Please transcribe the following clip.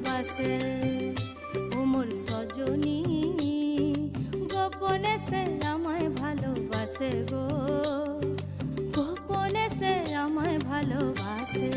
ভালোবাসে। ও মোর সজনী গোপনে সে আমায় ভালোবাসে গো, গোপনে সে আমায় ভালোবাসে।